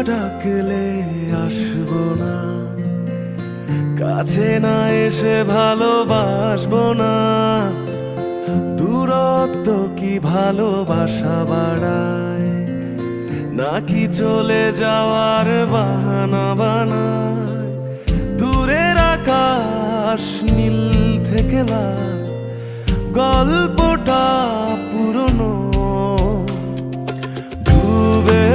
ডাকলে আসবো না, কাছে না এসে ভালোবাসবো না। দূরত্ব কি ভালোবাসা বাড়ায়, নাকি চলে যাওয়ার বাহানা বানায়? দূরের আকাশ নীল থেকে লাল, গল্পটা পুরনো। ডুবে